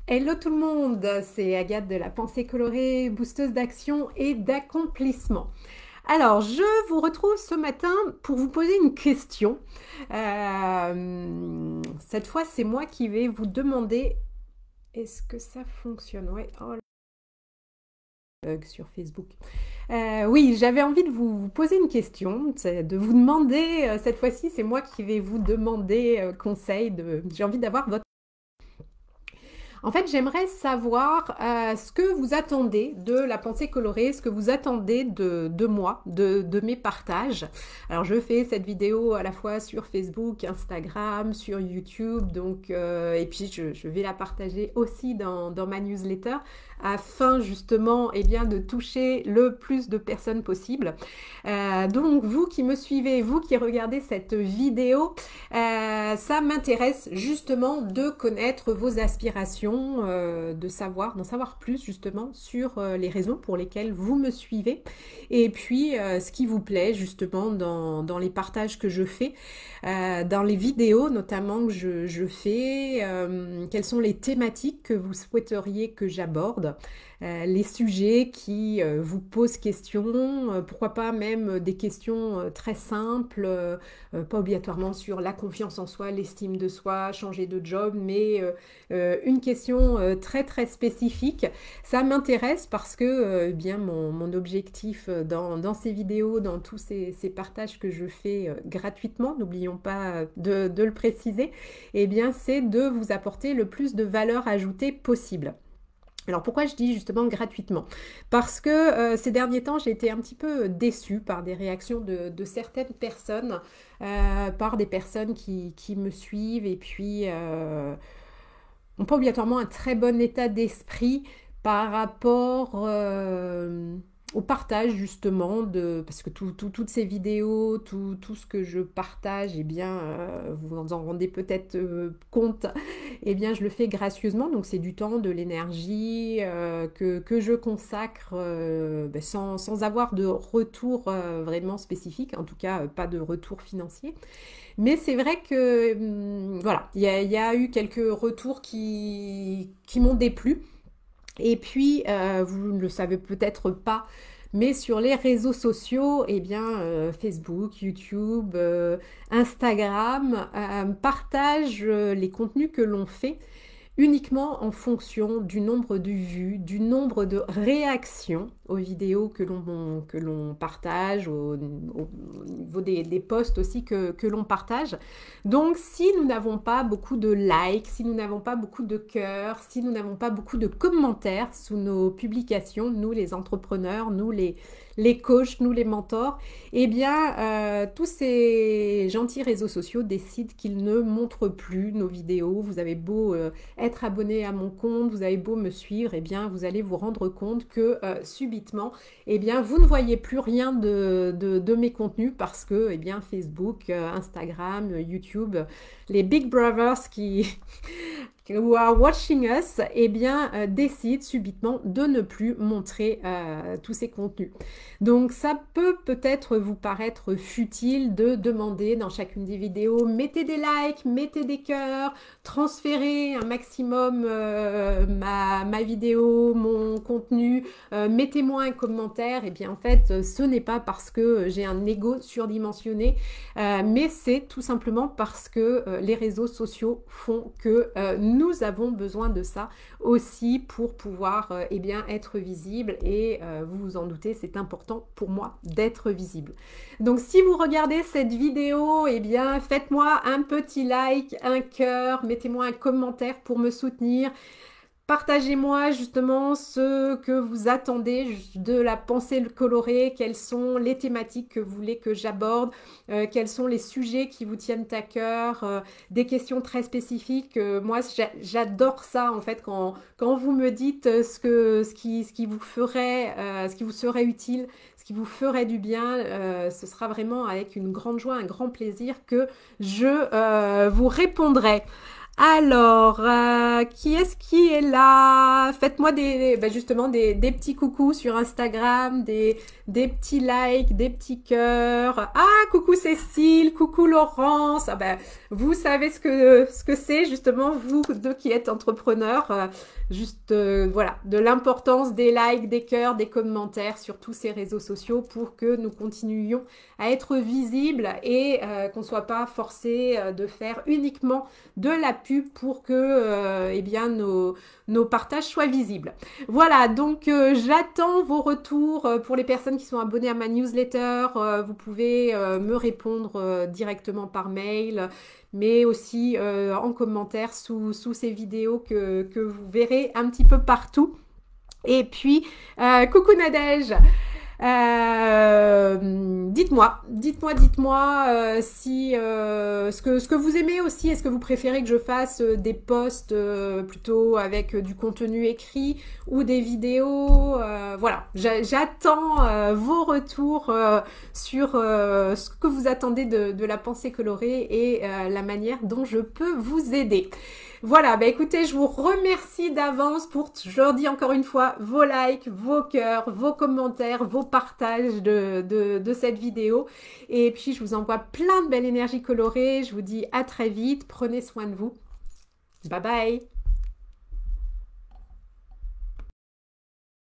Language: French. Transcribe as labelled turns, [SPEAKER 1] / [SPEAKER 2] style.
[SPEAKER 1] Hello tout le monde, c'est Agathe de la pensée colorée, boosteuse d'action et d'accomplissement. Alors, je vous retrouve ce matin pour vous poser une question. Cette fois, c'est moi qui vais vous demander, est-ce que ça fonctionne? Ouais, oh, bug sur Facebook. Oui, j'avais envie de vous poser une question, de vous demander, cette fois-ci, c'est moi qui vais vous demander conseil, j'ai envie d'avoir votre... En fait, j'aimerais savoir ce que vous attendez de la pensée colorée, ce que vous attendez de moi, de mes partages. Alors, je fais cette vidéo à la fois sur Facebook, Instagram, sur YouTube, donc, et puis je vais la partager aussi dans ma newsletter afin justement eh bien, de toucher le plus de personnes possible. Donc, vous qui me suivez, vous qui regardez cette vidéo, ça m'intéresse justement de connaître vos aspirations, d'en savoir plus justement sur les raisons pour lesquelles vous me suivez et puis ce qui vous plaît justement dans les partages que je fais, dans les vidéos notamment que je fais, quelles sont les thématiques que vous souhaiteriez que j'aborde. Les sujets qui vous posent question, pourquoi pas même des questions très simples, pas obligatoirement sur la confiance en soi, l'estime de soi, changer de job, mais une question très très spécifique. Ça m'intéresse parce que bien mon objectif dans ces vidéos, dans tous ces partages que je fais gratuitement, n'oublions pas de le préciser, eh bien c'est de vous apporter le plus de valeur ajoutée possible. Alors pourquoi je dis justement gratuitement? Parce que ces derniers temps, j'ai été un petit peu déçue par des réactions de certaines personnes, par des personnes qui me suivent et puis n'ont pas obligatoirement un très bon état d'esprit par rapport au partage justement parce que toutes ces vidéos, tout ce que je partage, eh bien, vous en rendez peut-être compte, eh bien, je le fais gracieusement, donc c'est du temps, de l'énergie que je consacre sans avoir de retour vraiment spécifique, en tout cas pas de retour financier. Mais c'est vrai que voilà, il y a eu quelques retours qui m'ont déplu. Et puis, vous ne le savez peut-être pas, mais sur les réseaux sociaux, eh bien, Facebook, YouTube, Instagram, partagent les contenus que l'on fait uniquement en fonction du nombre de vues, du nombre de réactions aux vidéos que l'on partage, au niveau des posts aussi que l'on partage. Donc, si nous n'avons pas beaucoup de likes, si nous n'avons pas beaucoup de cœurs, si nous n'avons pas beaucoup de commentaires sous nos publications, nous les entrepreneurs, nous les coachs, nous les mentors, eh bien, tous ces gentils réseaux sociaux décident qu'ils ne montrent plus nos vidéos. Vous avez beau être abonné à mon compte, vous avez beau me suivre, eh bien, vous allez vous rendre compte que subitement, eh bien, vous ne voyez plus rien de mes contenus parce que, eh bien, Facebook, Instagram, YouTube, les Big Brothers who are watching us, eh bien, décident subitement de ne plus montrer tous ces contenus. Donc, ça peut peut-être vous paraître futile de demander dans chacune des vidéos, mettez des likes, mettez des cœurs, transférez un maximum ma vidéo, mon contenu, mettez-moi un commentaire. Et bien, en fait, ce n'est pas parce que j'ai un ego surdimensionné, mais c'est tout simplement parce que les réseaux sociaux font que nous avons besoin de ça aussi pour pouvoir eh bien, être visible et vous vous en doutez, c'est important pour moi d'être visible. Donc si vous regardez cette vidéo, eh bien faites-moi un petit like, un cœur, mettez-moi un commentaire pour me soutenir. Partagez-moi justement ce que vous attendez de la pensée colorée, quelles sont les thématiques que vous voulez que j'aborde, quels sont les sujets qui vous tiennent à cœur, des questions très spécifiques. Moi, j'adore ça en fait quand vous me dites ce qui vous ferait, ce qui vous serait utile, ce qui vous ferait du bien. Ce sera vraiment avec une grande joie, un grand plaisir que je vous répondrai. Alors, qui est-ce qui est là? Faites-moi justement des petits coucous sur Instagram, des petits likes, des petits cœurs. Ah, coucou Cécile, coucou Laurence. Ah ben, vous savez ce que c'est justement, vous deux qui êtes entrepreneurs. Voilà, de l'importance des likes, des cœurs, des commentaires sur tous ces réseaux sociaux pour que nous continuions à être visibles et qu'on ne soit pas forcé de faire uniquement de la pub pour que eh bien, nos partages soient visibles. Voilà, donc j'attends vos retours pour les personnes qui sont abonnées à ma newsletter. Vous pouvez me répondre directement par mail, mais aussi en commentaire sous ces vidéos que vous verrez un petit peu partout. Et puis, coucou Nadège, dites-moi si ce que vous aimez aussi. Est-ce que vous préférez que je fasse des posts plutôt avec du contenu écrit ou des vidéos? Voilà, j'attends vos retours sur ce que vous attendez de la pensée colorée et la manière dont je peux vous aider. Voilà, bah écoutez, je vous remercie d'avance pour, je leur dis encore une fois, vos likes, vos cœurs, vos commentaires, vos partages de cette vidéo. Et puis, je vous envoie plein de belle énergie colorée. Je vous dis à très vite. Prenez soin de vous. Bye bye.